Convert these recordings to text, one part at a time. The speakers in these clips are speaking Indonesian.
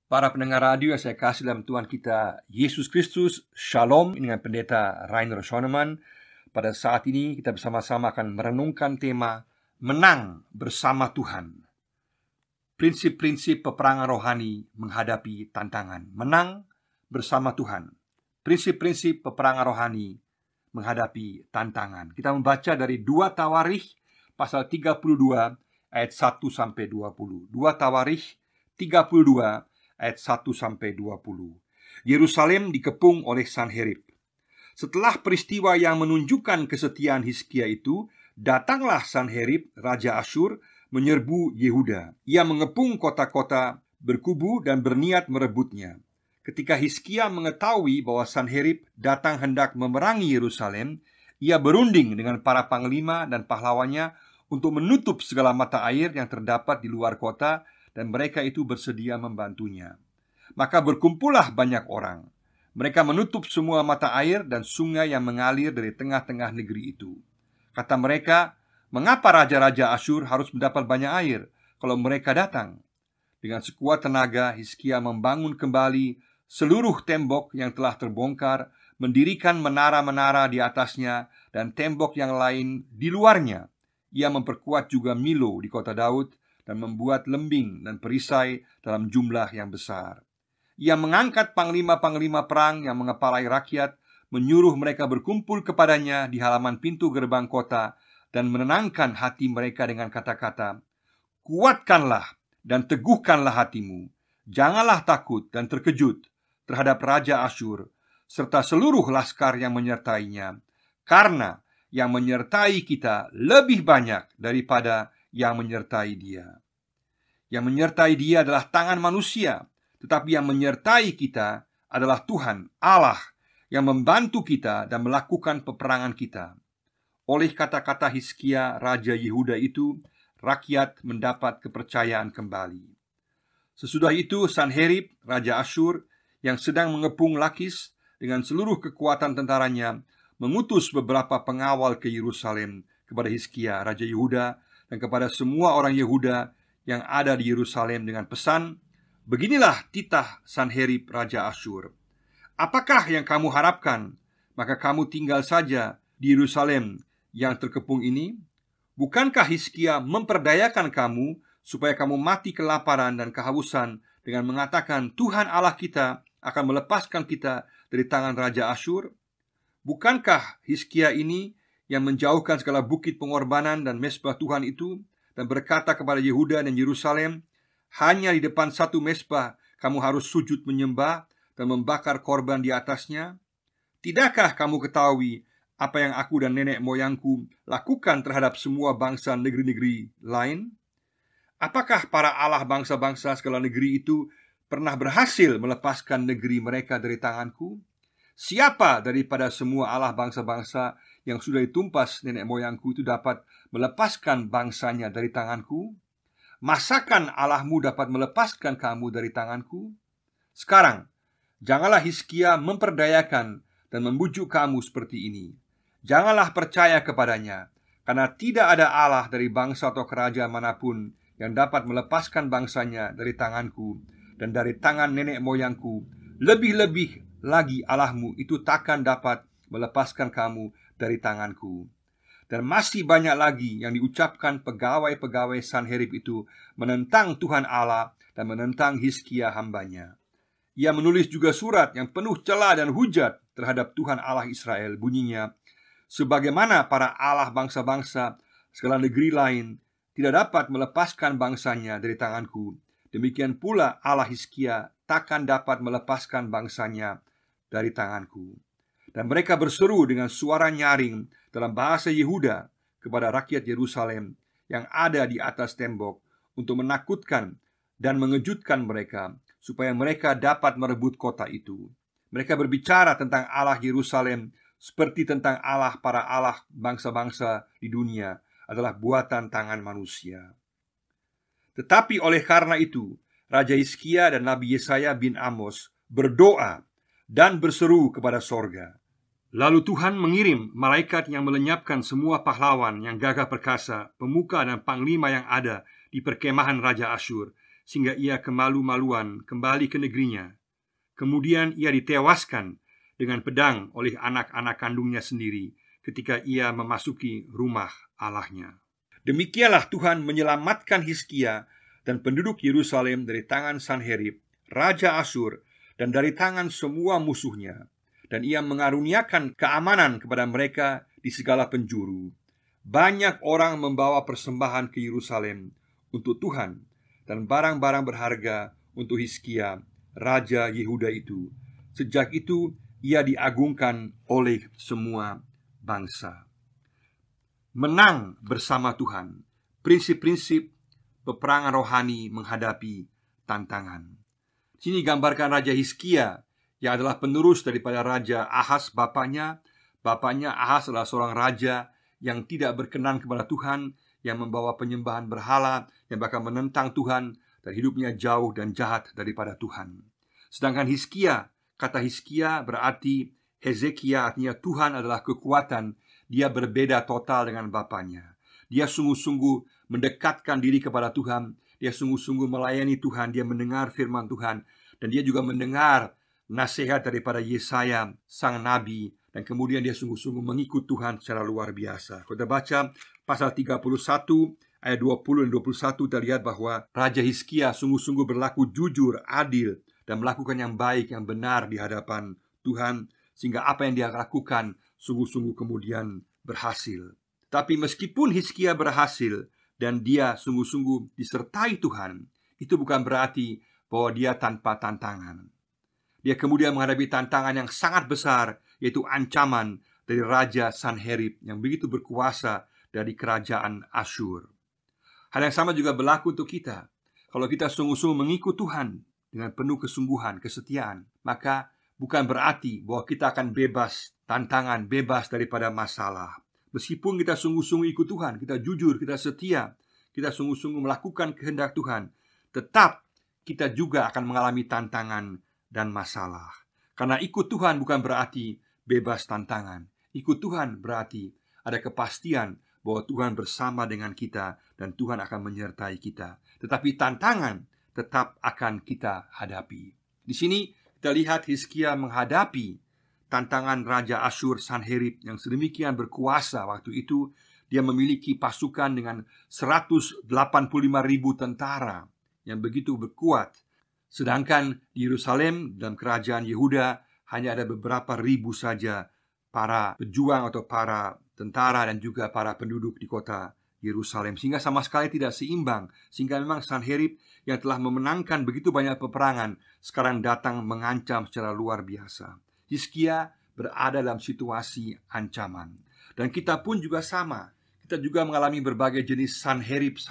Para pendengar radio yang saya kasih dalam Tuhan kita Yesus Kristus, Shalom dengan Pendeta Rainer Schoenemann. Pada saat ini kita bersama-sama akan merenungkan tema Menang bersama Tuhan. Prinsip-prinsip peperangan rohani menghadapi tantangan. Menang bersama Tuhan. Prinsip-prinsip peperangan rohani menghadapi tantangan. Kita membaca dari 2 Tawarikh pasal 32 ayat 1-20. 2 Tawarikh 32 ayat 1-20. Yerusalem dikepung oleh Sanherib. Setelah peristiwa yang menunjukkan kesetiaan Hizkia itu, datanglah Sanherib, Raja Asyur, menyerbu Yehuda. Ia mengepung kota-kota, berkubu dan berniat merebutnya. Ketika Hizkia mengetahui bahwa Sanherib datang hendak memerangi Yerusalem, ia berunding dengan para panglima dan pahlawannya untuk menutup segala mata air yang terdapat di luar kota, dan mereka itu bersedia membantunya. Maka berkumpullah banyak orang. Mereka menutup semua mata air dan sungai yang mengalir dari tengah-tengah negeri itu. Kata mereka, "Mengapa raja-raja Asyur harus mendapat banyak air kalau mereka datang?" Dengan sekuat tenaga Hizkia membangun kembali seluruh tembok yang telah terbongkar, mendirikan menara-menara di atasnya dan tembok yang lain di luarnya. Ia memperkuat juga Milo di kota Daud dan membuat lembing dan perisai dalam jumlah yang besar. Ia mengangkat panglima-panglima perang yang mengepalai rakyat, menyuruh mereka berkumpul kepadanya di halaman pintu gerbang kota, dan menenangkan hati mereka dengan kata-kata, "Kuatkanlah dan teguhkanlah hatimu. Janganlah takut dan terkejut terhadap Raja Asyur serta seluruh laskar yang menyertainya, karena yang menyertai kita lebih banyak daripada yang menyertai dia. Yang menyertai dia adalah tangan manusia, tetapi yang menyertai kita adalah Tuhan Allah yang membantu kita dan melakukan peperangan kita." Oleh kata-kata Hizkia, Raja Yehuda itu, rakyat mendapat kepercayaan kembali. Sesudah itu Sanherib, Raja Asyur, yang sedang mengepung Lakis dengan seluruh kekuatan tentaranya, mengutus beberapa pengawal ke Yerusalem kepada Hizkia, Raja Yehuda, dan kepada semua orang Yehuda yang ada di Yerusalem dengan pesan, "Beginilah titah Sanherib Raja Asyur. Apakah yang kamu harapkan? Maka kamu tinggal saja di Yerusalem yang terkepung ini. Bukankah Hizkia memperdayakan kamu supaya kamu mati kelaparan dan kehausan dengan mengatakan, Tuhan Allah kita akan melepaskan kita dari tangan Raja Asyur? Bukankah Hizkia ini yang menjauhkan segala bukit pengorbanan dan mezbah Tuhan itu, dan berkata kepada Yehuda dan Yerusalem, hanya di depan satu mezbah kamu harus sujud menyembah dan membakar korban di atasnya? Tidakkah kamu ketahui apa yang aku dan nenek moyangku lakukan terhadap semua bangsa negeri-negeri lain? Apakah para Allah bangsa-bangsa segala negeri itu pernah berhasil melepaskan negeri mereka dari tanganku? Siapa daripada semua Allah bangsa-bangsa yang sudah ditumpas nenek moyangku itu dapat melepaskan bangsanya dari tanganku? Masakan Allahmu dapat melepaskan kamu dari tanganku? Sekarang, janganlah Hizkia memperdayakan dan membujuk kamu seperti ini. Janganlah percaya kepadanya, karena tidak ada Allah dari bangsa atau kerajaan manapun yang dapat melepaskan bangsanya dari tanganku dan dari tangan nenek moyangku. Lebih-lebih lagi Allahmu itu takkan dapat melepaskan kamu dari tanganku." Dan masih banyak lagi yang diucapkan pegawai-pegawai Sanherib itu menentang Tuhan Allah dan menentang Hizkia hambanya. Ia menulis juga surat yang penuh cela dan hujat terhadap Tuhan Allah Israel. Bunyinya, "Sebagaimana para Allah bangsa-bangsa segala negeri lain tidak dapat melepaskan bangsanya dari tanganku, demikian pula Allah Hizkia takkan dapat melepaskan bangsanya dari tanganku." Dan mereka berseru dengan suara nyaring dalam bahasa Yehuda kepada rakyat Yerusalem yang ada di atas tembok untuk menakutkan dan mengejutkan mereka, supaya mereka dapat merebut kota itu. Mereka berbicara tentang Allah Yerusalem seperti tentang Allah para Allah bangsa-bangsa di dunia adalah buatan tangan manusia. Tetapi oleh karena itu, Raja Hizkia dan Nabi Yesaya bin Amos berdoa dan berseru kepada sorga. Lalu Tuhan mengirim malaikat yang melenyapkan semua pahlawan yang gagah perkasa, pemuka dan panglima yang ada di perkemahan Raja Asyur, sehingga ia kemalu-maluan kembali ke negerinya. Kemudian ia ditewaskan dengan pedang oleh anak-anak kandungnya sendiri ketika ia memasuki rumah Allahnya. Demikianlah Tuhan menyelamatkan Hizkia dan penduduk Yerusalem dari tangan Sanherib, raja Asyur, dan dari tangan semua musuhnya. Dan ia mengaruniakan keamanan kepada mereka di segala penjuru. Banyak orang membawa persembahan ke Yerusalem untuk Tuhan dan barang-barang berharga untuk Hizkia, raja Yehuda itu. Sejak itu ia diagungkan oleh semua bangsa. Menang bersama Tuhan. Prinsip-prinsip peperangan rohani menghadapi tantangan. Sini gambarkan Raja Hizkia yang adalah penerus daripada Raja Ahaz bapaknya. Bapaknya Ahaz adalah seorang raja yang tidak berkenan kepada Tuhan, yang membawa penyembahan berhala, yang bahkan menentang Tuhan, dan hidupnya jauh dan jahat daripada Tuhan. Sedangkan Hizkia, kata Hizkia berarti Hezekia, artinya Tuhan adalah kekuatan. Dia berbeda total dengan bapaknya. Dia sungguh-sungguh mendekatkan diri kepada Tuhan. Dia sungguh-sungguh melayani Tuhan. Dia mendengar firman Tuhan. Dan dia juga mendengar nasihat daripada Yesaya, sang nabi. Dan kemudian dia sungguh-sungguh mengikut Tuhan secara luar biasa. Kita baca pasal 31 ayat 20 dan 21, kita lihat bahwa Raja Hizkia sungguh-sungguh berlaku jujur, adil, dan melakukan yang baik, yang benar di hadapan Tuhan, sehingga apa yang dia lakukan sungguh-sungguh kemudian berhasil. Tapi meskipun Hizkia berhasil dan dia sungguh-sungguh disertai Tuhan, itu bukan berarti bahwa dia tanpa tantangan. Dia kemudian menghadapi tantangan yang sangat besar, yaitu ancaman dari Raja Sanherib yang begitu berkuasa dari kerajaan Asyur. Hal yang sama juga berlaku untuk kita. Kalau kita sungguh-sungguh mengikut Tuhan dengan penuh kesungguhan, kesetiaan, maka bukan berarti bahwa kita akan bebas tantangan, bebas daripada masalah. Meskipun kita sungguh-sungguh ikut Tuhan, kita jujur, kita setia, kita sungguh-sungguh melakukan kehendak Tuhan, tetap kita juga akan mengalami tantangan dan masalah. Karena ikut Tuhan bukan berarti bebas tantangan. Ikut Tuhan berarti ada kepastian bahwa Tuhan bersama dengan kita dan Tuhan akan menyertai kita. Tetapi tantangan tetap akan kita hadapi. Di sini kita lihat Hizkia menghadapi tantangan Raja Asyur Sanherib yang sedemikian berkuasa waktu itu. Dia memiliki pasukan dengan 185.000 tentara yang begitu berkuat. Sedangkan di Yerusalem dalam kerajaan Yehuda hanya ada beberapa ribu saja para pejuang atau para tentara dan juga para penduduk di kota Yerusalem, sehingga sama sekali tidak seimbang. Sehingga memang Sanherib yang telah memenangkan begitu banyak peperangan sekarang datang mengancam secara luar biasa. Hizkia berada dalam situasi ancaman. Dan kita pun juga sama. Kita juga mengalami berbagai jenis Sanherib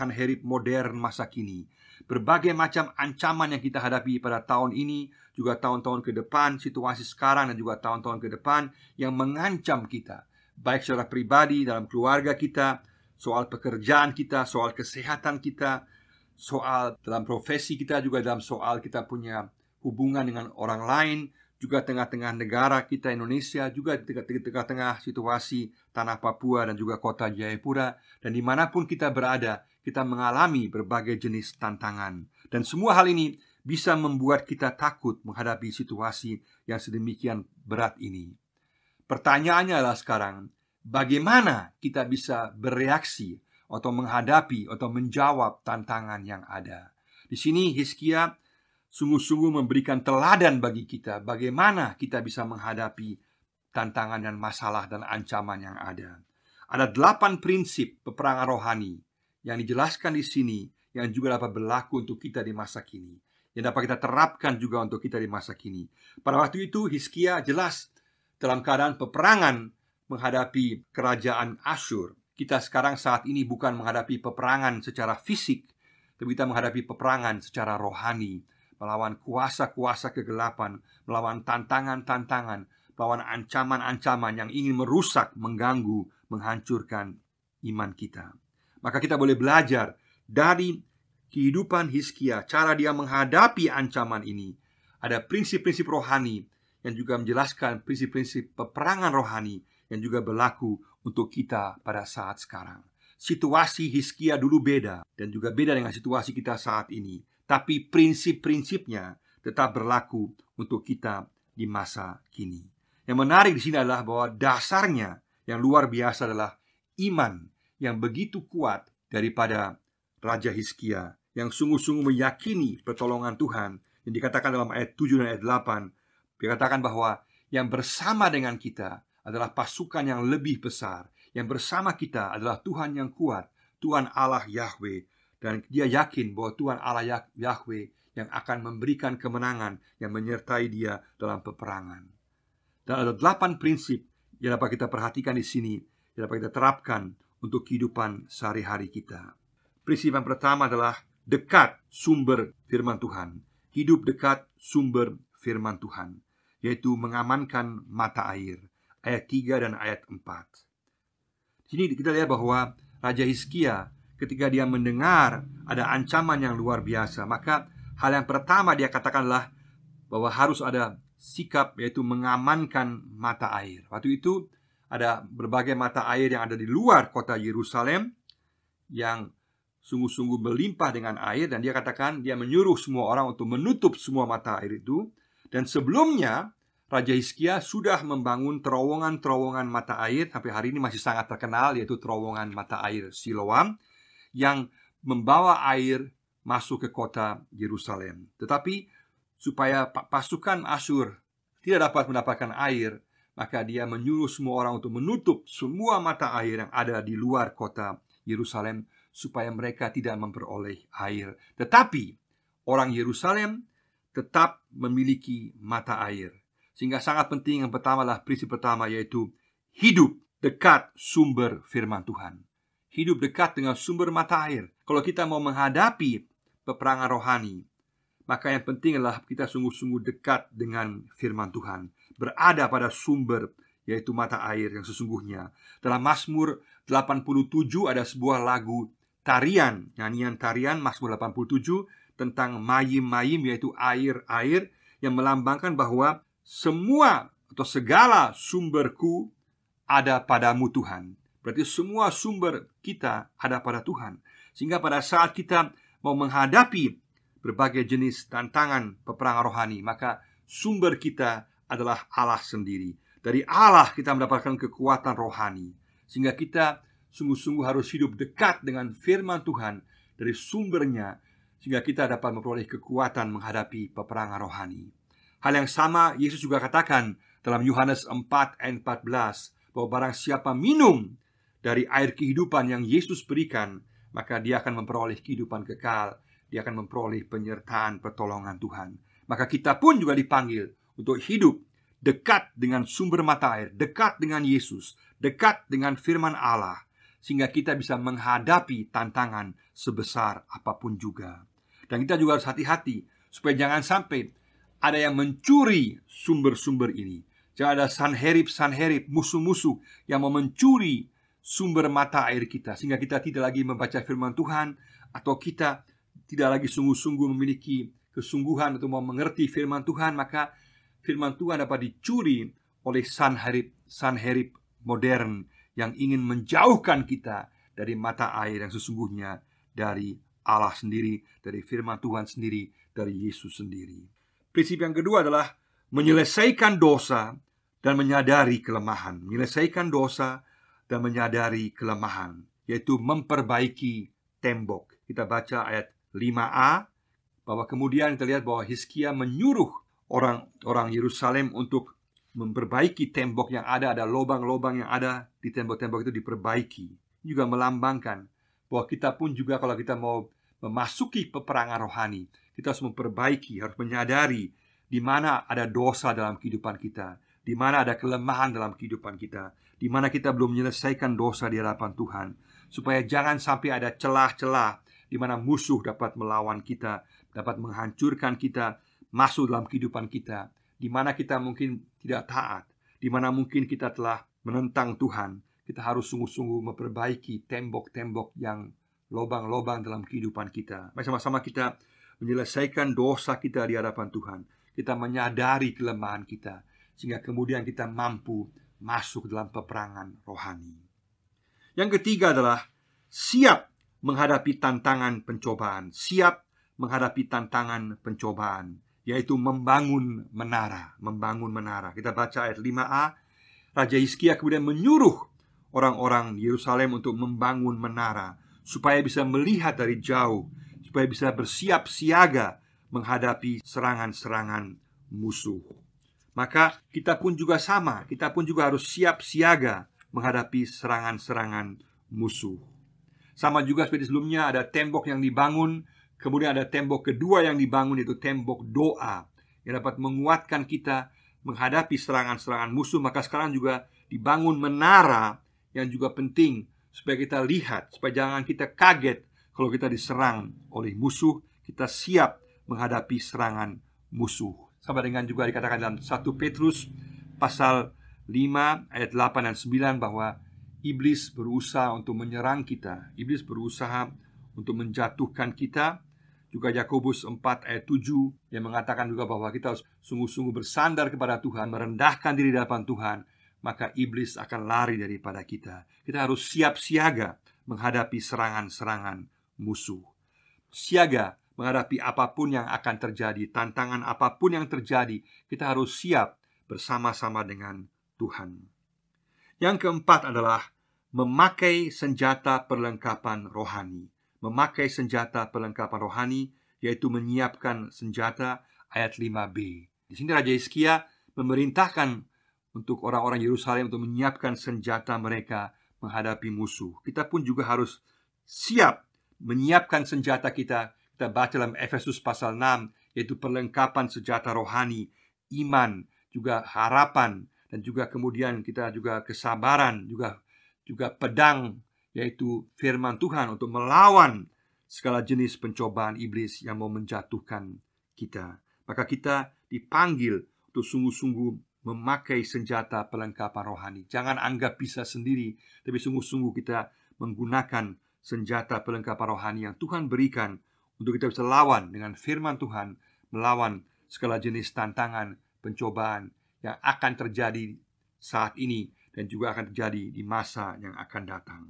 modern masa kini. Berbagai macam ancaman yang kita hadapi pada tahun ini, juga tahun-tahun ke depan, situasi sekarang dan juga tahun-tahun ke depan yang mengancam kita, baik secara pribadi, dalam keluarga kita, soal pekerjaan kita, soal kesehatan kita, soal dalam profesi kita, juga dalam soal kita punya hubungan dengan orang lain, juga tengah-tengah negara kita Indonesia, juga di tengah-tengah situasi tanah Papua dan juga kota Jayapura. Dan dimanapun kita berada, kita mengalami berbagai jenis tantangan. Dan semua hal ini bisa membuat kita takut menghadapi situasi yang sedemikian berat ini. Pertanyaannya adalah sekarang, bagaimana kita bisa bereaksi atau menghadapi atau menjawab tantangan yang ada? Di sini Hizkia sungguh-sungguh memberikan teladan bagi kita bagaimana kita bisa menghadapi tantangan dan masalah dan ancaman yang ada. Ada 8 prinsip peperangan rohani yang dijelaskan di sini yang juga dapat berlaku untuk kita di masa kini, yang dapat kita terapkan juga untuk kita di masa kini. Pada waktu itu Hizkia jelas dalam keadaan peperangan menghadapi kerajaan Asyur. Kita sekarang saat ini bukan menghadapi peperangan secara fisik, tapi kita menghadapi peperangan secara rohani, melawan kuasa-kuasa kegelapan, melawan tantangan-tantangan, melawan ancaman-ancaman yang ingin merusak, mengganggu, menghancurkan iman kita. Maka kita boleh belajar dari kehidupan Hizkia, cara dia menghadapi ancaman ini. Ada prinsip-prinsip rohani yang juga menjelaskan prinsip-prinsip peperangan rohani yang juga berlaku untuk kita pada saat sekarang. Situasi Hizkia dulu beda dan juga beda dengan situasi kita saat ini. tapi prinsip-prinsipnya tetap berlaku untuk kita di masa kini. Yang menarik di sini adalah bahwa dasarnya yang luar biasa adalah iman yang begitu kuat daripada Raja Hizkia, yang sungguh-sungguh meyakini pertolongan Tuhan, yang dikatakan dalam ayat 7 dan ayat 8. Dikatakan bahwa yang bersama dengan kita adalah pasukan yang lebih besar. Yang bersama kita adalah Tuhan yang kuat, Tuhan Allah Yahweh. Dan dia yakin bahwa Tuhan Allah Yahweh yang akan memberikan kemenangan, yang menyertai dia dalam peperangan. Dan ada 8 prinsip yang dapat kita perhatikan di sini, yang dapat kita terapkan untuk kehidupan sehari-hari kita. Prinsip yang pertama adalah dekat sumber firman Tuhan. Hidup dekat sumber firman Tuhan, yaitu mengamankan mata air. Ayat 3 dan ayat 4. Di sini kita lihat bahwa Raja Hizkia ketika dia mendengar ada ancaman yang luar biasa, maka hal yang pertama dia katakanlah bahwa harus ada sikap, yaitu mengamankan mata air. Waktu itu ada berbagai mata air yang ada di luar kota Yerusalem yang sungguh-sungguh melimpah dengan air, dan dia katakan dia menyuruh semua orang untuk menutup semua mata air itu. Dan sebelumnya Raja Hizkia sudah membangun terowongan-terowongan mata air, sampai hari ini masih sangat terkenal, yaitu terowongan mata air Siloam, yang membawa air masuk ke kota Yerusalem. Tetapi supaya pasukan Asyur tidak dapat mendapatkan air, maka dia menyuruh semua orang untuk menutup semua mata air yang ada di luar kota Yerusalem, supaya mereka tidak memperoleh air. Tetapi orang Yerusalem tetap memiliki mata air. Sehingga sangat penting, yang pertama adalah prinsip pertama, yaitu hidup dekat sumber firman Tuhan. Hidup dekat dengan sumber mata air. Kalau kita mau menghadapi peperangan rohani, maka yang penting adalah kita sungguh-sungguh dekat dengan firman Tuhan, berada pada sumber, yaitu mata air yang sesungguhnya. Dalam Mazmur 87 ada sebuah lagu tarian, nyanyian tarian Mazmur 87 tentang mayim-mayim, yaitu air-air, yang melambangkan bahwa semua atau segala sumberku ada padamu Tuhan. Berarti semua sumber kita ada pada Tuhan. Sehingga pada saat kita mau menghadapi berbagai jenis tantangan peperangan rohani, maka sumber kita adalah Allah sendiri. Dari Allah kita mendapatkan kekuatan rohani, sehingga kita sungguh-sungguh harus hidup dekat dengan firman Tuhan dari sumbernya, sehingga kita dapat memperoleh kekuatan menghadapi peperangan rohani. Hal yang sama Yesus juga katakan dalam Yohanes 4 ayat 14, bahwa barang siapa minum dari air kehidupan yang Yesus berikan, maka dia akan memperoleh kehidupan kekal. Dia akan memperoleh penyertaan pertolongan Tuhan. Maka kita pun juga dipanggil untuk hidup dekat dengan sumber mata air, dekat dengan Yesus, dekat dengan firman Allah, sehingga kita bisa menghadapi tantangan sebesar apapun juga. Dan kita juga harus hati-hati supaya jangan sampai ada yang mencuri sumber-sumber ini. Jangan ada sanherib-sanherib, musuh-musuh yang mau mencuri sumber mata air kita, sehingga kita tidak lagi membaca firman Tuhan, atau kita tidak lagi sungguh-sungguh memiliki kesungguhan untuk mau mengerti firman Tuhan. Maka firman Tuhan dapat dicuri oleh sanherib modern yang ingin menjauhkan kita dari mata air yang sesungguhnya, dari Allah sendiri, dari firman Tuhan sendiri, dari Yesus sendiri. Prinsip yang kedua adalah menyelesaikan dosa dan menyadari kelemahan. Menyelesaikan dosa dan menyadari kelemahan, yaitu memperbaiki tembok. Kita baca ayat 5a, bahwa kemudian kita lihat bahwa Hizkia menyuruh orang Yerusalem untuk memperbaiki tembok yang ada lubang-lubang yang ada di tembok-tembok itu diperbaiki. Juga melambangkan bahwa kita pun juga, kalau kita mau memasuki peperangan rohani, kita harus memperbaiki, harus menyadari di mana ada dosa dalam kehidupan kita, di mana ada kelemahan dalam kehidupan kita, di mana kita belum menyelesaikan dosa di hadapan Tuhan, supaya jangan sampai ada celah-celah di mana musuh dapat melawan kita, dapat menghancurkan kita, masuk dalam kehidupan kita, di mana kita mungkin tidak taat, di mana mungkin kita telah menentang Tuhan. Kita harus sungguh-sungguh memperbaiki tembok-tembok yang lubang-lubang dalam kehidupan kita. Mari sama-sama kita menyelesaikan dosa kita di hadapan Tuhan. Kita menyadari kelemahan kita, sehingga kemudian kita mampu masuk dalam peperangan rohani. Yang ketiga adalah siap menghadapi tantangan pencobaan. Siap menghadapi tantangan pencobaan, yaitu membangun menara. Membangun menara. Kita baca ayat 5a. Raja Hizkia kemudian menyuruh orang-orang Yerusalem untuk membangun menara, supaya bisa melihat dari jauh, supaya bisa bersiap siaga menghadapi serangan-serangan musuh. Maka kita pun juga sama, kita pun juga harus siap siaga menghadapi serangan-serangan musuh. Sama juga seperti sebelumnya, ada tembok yang dibangun, kemudian ada tembok kedua yang dibangun, yaitu tembok doa, yang dapat menguatkan kita menghadapi serangan-serangan musuh. Maka sekarang juga dibangun menara yang juga penting, supaya kita lihat, supaya jangan kita kaget kalau kita diserang oleh musuh. Kita siap menghadapi serangan musuh. Sama dengan juga dikatakan dalam 1 Petrus pasal 5 ayat 8 dan 9 bahwa iblis berusaha untuk menyerang kita, iblis berusaha untuk menjatuhkan kita. Juga Yakobus 4 ayat 7 yang mengatakan juga bahwa kita harus sungguh-sungguh bersandar kepada Tuhan, merendahkan diri di hadapan Tuhan, maka iblis akan lari daripada kita. Kita harus siap siaga menghadapi serangan-serangan musuh. Siaga menghadapi apapun yang akan terjadi, tantangan apapun yang terjadi, kita harus siap bersama-sama dengan Tuhan. Yang keempat adalah memakai senjata perlengkapan rohani. Memakai senjata perlengkapan rohani, yaitu menyiapkan senjata, ayat 5b. Di sini Raja Hizkia memerintahkan untuk orang-orang Yerusalem untuk menyiapkan senjata mereka menghadapi musuh. Kita pun juga harus siap menyiapkan senjata kita. Kita baca dalam Efesus pasal 6, yaitu perlengkapan senjata rohani, iman, juga harapan, dan juga kemudian kita juga kesabaran, juga pedang, yaitu firman Tuhan, untuk melawan segala jenis pencobaan iblis yang mau menjatuhkan kita. Maka kita dipanggil untuk sungguh-sungguh memakai senjata perlengkapan rohani. Jangan anggap bisa sendiri, tapi sungguh-sungguh kita menggunakan senjata perlengkapan rohani yang Tuhan berikan untuk kita bisa lawan dengan firman Tuhan, melawan segala jenis tantangan, pencobaan yang akan terjadi saat ini dan juga akan terjadi di masa yang akan datang.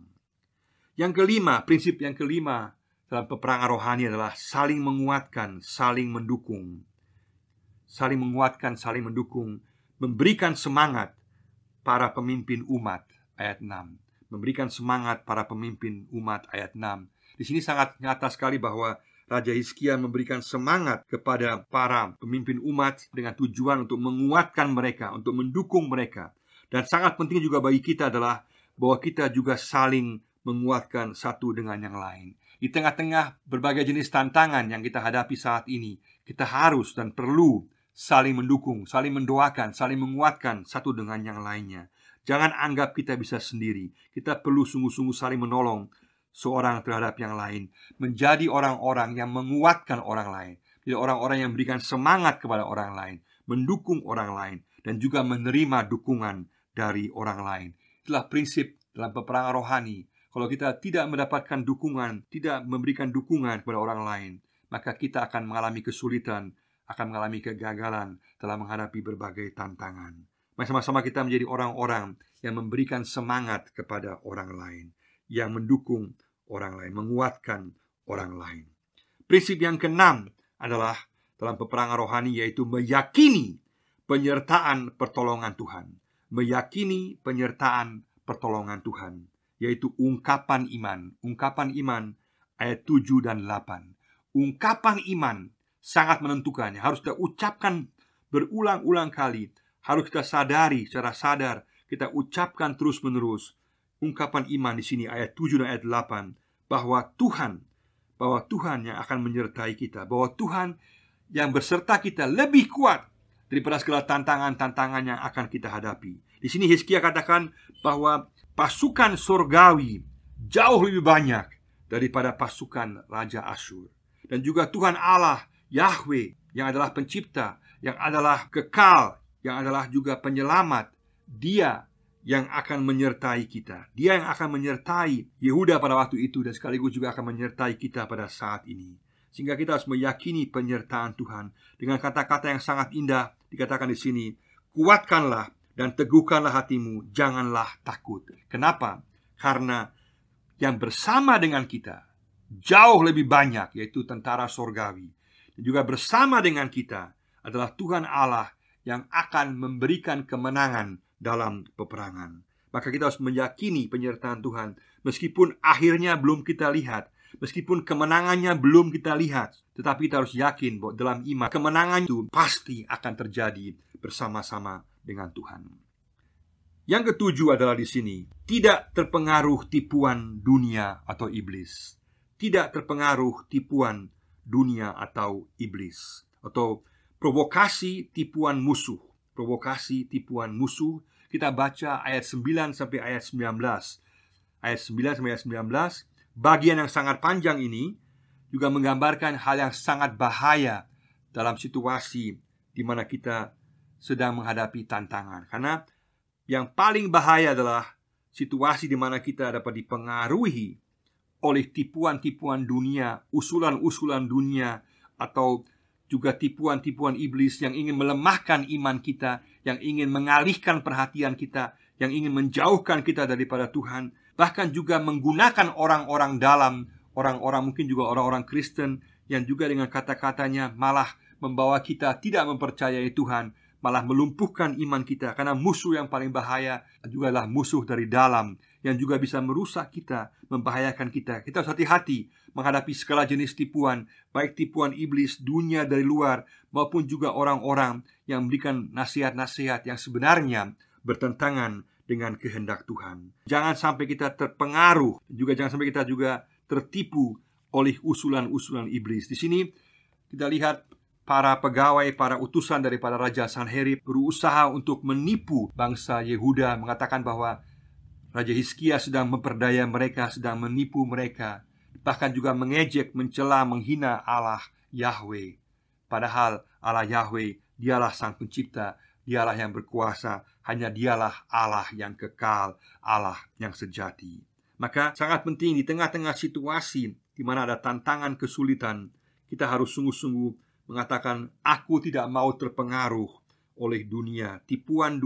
Yang kelima, prinsip yang kelima dalam peperangan rohani adalah saling menguatkan, saling mendukung. Saling menguatkan, saling mendukung, memberikan semangat para pemimpin umat, ayat 6. Memberikan semangat para pemimpin umat, ayat 6. Di sini sangat nyata sekali bahwa Raja Hizkia memberikan semangat kepada para pemimpin umat dengan tujuan untuk menguatkan mereka, untuk mendukung mereka. Dan sangat penting juga bagi kita adalah bahwa kita juga saling menguatkan satu dengan yang lain. Di tengah-tengah berbagai jenis tantangan yang kita hadapi saat ini, kita harus dan perlu saling mendukung, saling mendoakan, saling menguatkan satu dengan yang lainnya. Jangan anggap kita bisa sendiri. Kita perlu sungguh-sungguh saling menolong seorang terhadap yang lain, menjadi orang-orang yang menguatkan orang lain, jadi orang-orang yang memberikan semangat kepada orang lain, mendukung orang lain, dan juga menerima dukungan dari orang lain. Itulah prinsip dalam peperangan rohani. Kalau kita tidak mendapatkan dukungan, tidak memberikan dukungan kepada orang lain, maka kita akan mengalami kesulitan, akan mengalami kegagalan dalam menghadapi berbagai tantangan. Mari sama-sama kita menjadi orang-orang yang memberikan semangat kepada orang lain, yang mendukung orang lain, menguatkan orang lain. Prinsip yang keenam adalah dalam peperangan rohani, yaitu meyakini penyertaan pertolongan Tuhan. Meyakini penyertaan pertolongan Tuhan, yaitu ungkapan iman. Ungkapan iman ayat 7 dan 8. Ungkapan iman sangat menentukan. Harus kita ucapkan berulang-ulang kali. Harus kita sadari secara sadar. Kita ucapkan terus-menerus. Ungkapan iman di sini ayat 7 dan ayat 8, bahwa Tuhan yang akan menyertai kita, bahwa Tuhan yang berserta kita lebih kuat daripada segala tantangan-tantangan yang akan kita hadapi. Di sini Hizkia katakan bahwa pasukan surgawi jauh lebih banyak daripada pasukan Raja Asyur. Dan juga Tuhan Allah, Yahweh, yang adalah pencipta, yang adalah kekal, yang adalah juga penyelamat, Dia yang akan menyertai kita. Dia yang akan menyertai Yehuda pada waktu itu, dan sekaligus juga akan menyertai kita pada saat ini. Sehingga kita harus meyakini penyertaan Tuhan. Dengan kata-kata yang sangat indah dikatakan di sini, kuatkanlah dan teguhkanlah hatimu, janganlah takut. Kenapa? Karena yang bersama dengan kita, jauh lebih banyak, yaitu tentara sorgawi. Dan juga bersama dengan kita adalah Tuhan Allah yang akan memberikan kemenangan dalam peperangan. Maka kita harus meyakini penyertaan Tuhan, meskipun akhirnya belum kita lihat, meskipun kemenangannya belum kita lihat, tetapi kita harus yakin bahwa dalam iman kemenangan itu pasti akan terjadi bersama-sama dengan Tuhan. Yang ketujuh adalah di sini, tidak terpengaruh tipuan dunia atau iblis. Tidak terpengaruh tipuan dunia atau iblis, atau provokasi tipuan musuh. Provokasi tipuan musuh. Kita baca ayat 9 sampai ayat 19. Ayat 9 sampai ayat 19. Bagian yang sangat panjang ini juga menggambarkan hal yang sangat bahaya dalam situasi di mana kita sedang menghadapi tantangan. Karena yang paling bahaya adalah situasi di mana kita dapat dipengaruhi oleh tipuan-tipuan dunia, usulan-usulan dunia, atau juga tipuan-tipuan iblis yang ingin melemahkan iman kita, yang ingin mengalihkan perhatian kita, yang ingin menjauhkan kita daripada Tuhan. Bahkan juga menggunakan orang-orang dalam, orang-orang mungkin juga orang-orang Kristen, yang juga dengan kata-katanya malah membawa kita tidak mempercayai Tuhan, malah melumpuhkan iman kita. Karena musuh yang paling bahaya juga adalah musuh dari dalam, yang juga bisa merusak kita, membahayakan kita. Kita harus hati-hati menghadapi segala jenis tipuan, baik tipuan iblis, dunia dari luar, maupun juga orang-orang yang memberikan nasihat-nasihat yang sebenarnya bertentangan dengan kehendak Tuhan. Jangan sampai kita terpengaruh, juga jangan sampai kita juga tertipu oleh usulan-usulan iblis. Di sini kita lihat para pegawai, para utusan daripada Raja Sanherib berusaha untuk menipu bangsa Yehuda, mengatakan bahwa Raja Hizkia sedang memperdaya mereka, sedang menipu mereka, bahkan juga mengejek, mencela, menghina Allah Yahweh. Padahal Allah Yahweh, dialah sang pencipta, dialah yang berkuasa, hanya dialah Allah yang kekal, Allah yang sejati. Maka sangat penting di tengah-tengah situasi di mana ada tantangan, kesulitan, kita harus sungguh-sungguh mengatakan, aku tidak mau terpengaruh oleh dunia, tipuan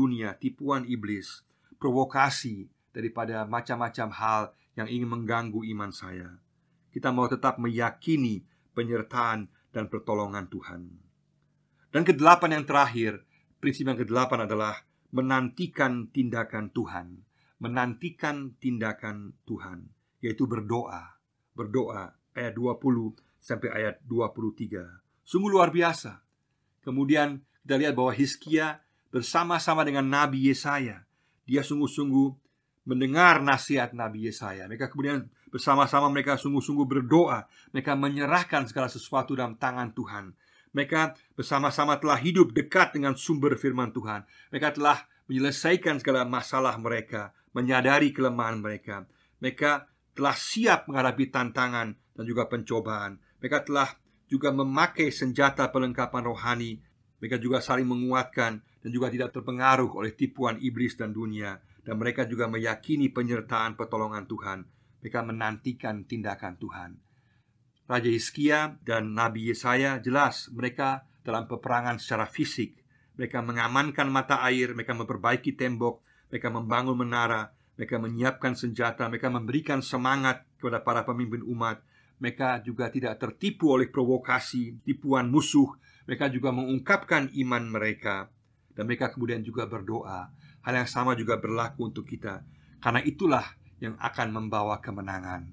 iblis, provokasi daripada macam-macam hal yang ingin mengganggu iman saya. Kita mau tetap meyakini penyertaan dan pertolongan Tuhan. Dan kedelapan yang terakhir, prinsip yang kedelapan adalah menantikan tindakan Tuhan. Menantikan tindakan Tuhan, yaitu berdoa. Berdoa, ayat 20 sampai ayat 23. Sungguh luar biasa. Kemudian kita lihat bahwa Hizkia bersama-sama dengan Nabi Yesaya, dia sungguh-sungguh mendengar nasihat Nabi Yesaya. Mereka kemudian bersama-sama mereka sungguh-sungguh berdoa. Mereka menyerahkan segala sesuatu dalam tangan Tuhan. Mereka bersama-sama telah hidup dekat dengan sumber firman Tuhan. Mereka telah menyelesaikan segala masalah mereka, menyadari kelemahan mereka. Mereka telah siap menghadapi tantangan dan juga pencobaan. Mereka telah juga memakai senjata perlengkapan rohani. Mereka juga saling menguatkan dan juga tidak terpengaruh oleh tipuan iblis dan dunia. Dan mereka juga meyakini penyertaan pertolongan Tuhan. Mereka menantikan tindakan Tuhan. Raja Hizkia dan Nabi Yesaya jelas mereka dalam peperangan secara fisik. Mereka mengamankan mata air, mereka memperbaiki tembok, mereka membangun menara, mereka menyiapkan senjata, mereka memberikan semangat kepada para pemimpin umat. Mereka juga tidak tertipu oleh provokasi, tipuan musuh. Mereka juga mengungkapkan iman mereka. Dan mereka kemudian juga berdoa. Hal yang sama juga berlaku untuk kita. Karena itulah yang akan membawa kemenangan.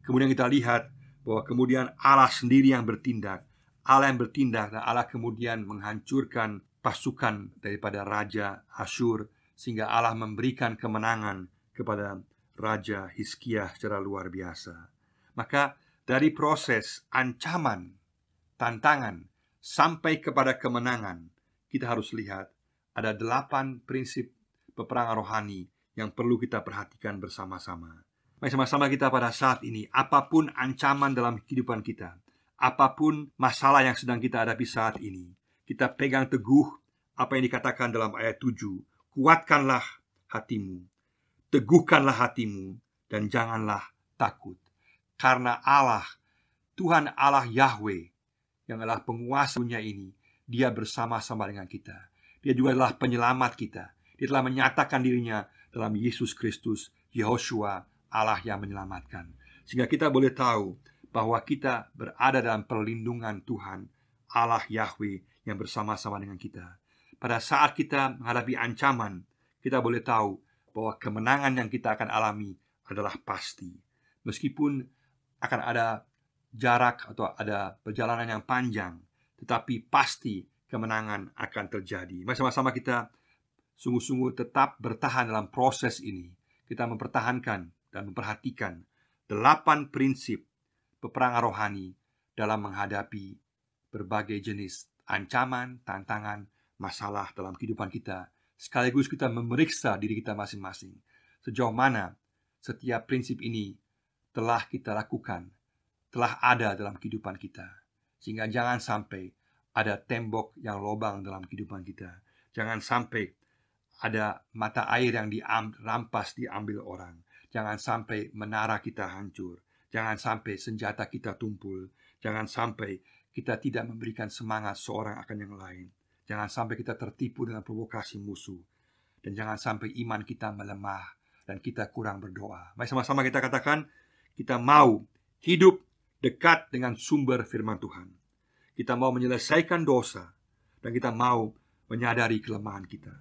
Kemudian kita lihat bahwa kemudian Allah sendiri yang bertindak. Allah yang bertindak dan Allah kemudian menghancurkan pasukan daripada Raja Asyur, sehingga Allah memberikan kemenangan kepada Raja Hizkia secara luar biasa. Maka dari proses ancaman, tantangan, sampai kepada kemenangan, kita harus lihat ada 8 prinsip peperangan rohani yang perlu kita perhatikan bersama-sama. Mari sama-sama kita pada saat ini, apapun ancaman dalam kehidupan kita, apapun masalah yang sedang kita hadapi saat ini, kita pegang teguh apa yang dikatakan dalam ayat 7. Kuatkanlah hatimu, teguhkanlah hatimu, dan janganlah takut. Karena Allah, Tuhan Allah Yahweh, yang adalah penguasa dunia ini, Dia bersama-sama dengan kita. Dia juga adalah penyelamat kita. Dia telah menyatakan dirinya dalam Yesus Kristus, Yehoshua, Allah yang menyelamatkan. Sehingga kita boleh tahu bahwa kita berada dalam perlindungan Tuhan, Allah Yahweh yang bersama-sama dengan kita. Pada saat kita menghadapi ancaman, kita boleh tahu bahwa kemenangan yang kita akan alami adalah pasti. Meskipun akan ada jarak atau ada perjalanan yang panjang, tetapi pasti kemenangan akan terjadi. Mari sama-sama kita sungguh-sungguh tetap bertahan dalam proses ini. Kita mempertahankan dan memperhatikan 8 prinsip peperangan rohani dalam menghadapi berbagai jenis ancaman, tantangan, masalah dalam kehidupan kita. Sekaligus kita memeriksa diri kita masing-masing. Sejauh mana setiap prinsip ini telah kita lakukan, telah ada dalam kehidupan kita. Sehingga jangan sampai ada tembok yang lobang dalam kehidupan kita. Jangan sampai ada mata air yang dirampas, diambil orang. Jangan sampai menara kita hancur. Jangan sampai senjata kita tumpul. Jangan sampai kita tidak memberikan semangat seorang akan yang lain. Jangan sampai kita tertipu dengan provokasi musuh. Dan jangan sampai iman kita melemah dan kita kurang berdoa. Mari sama-sama kita katakan, kita mau hidup dekat dengan sumber firman Tuhan. Kita mau menyelesaikan dosa, dan kita mau menyadari kelemahan kita.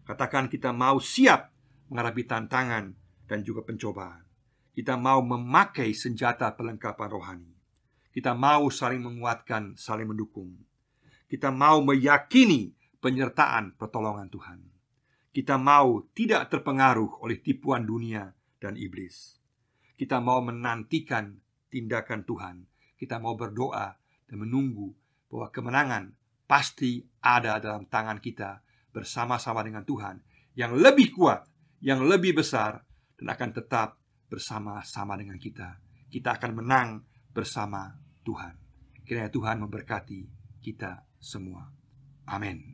Katakan, kita mau siap menghadapi tantangan dan juga pencobaan. Kita mau memakai senjata perlengkapan rohani. Kita mau saling menguatkan, saling mendukung. Kita mau meyakini penyertaan pertolongan Tuhan. Kita mau tidak terpengaruh oleh tipuan dunia dan iblis. Kita mau menantikan tindakan Tuhan. Kita mau berdoa dan menunggu bahwa kemenangan pasti ada dalam tangan kita bersama-sama dengan Tuhan yang lebih kuat, yang lebih besar, dan akan tetap bersama-sama dengan kita. Kita akan menang bersama Tuhan. Kiranya Tuhan memberkati kita semua. Amin.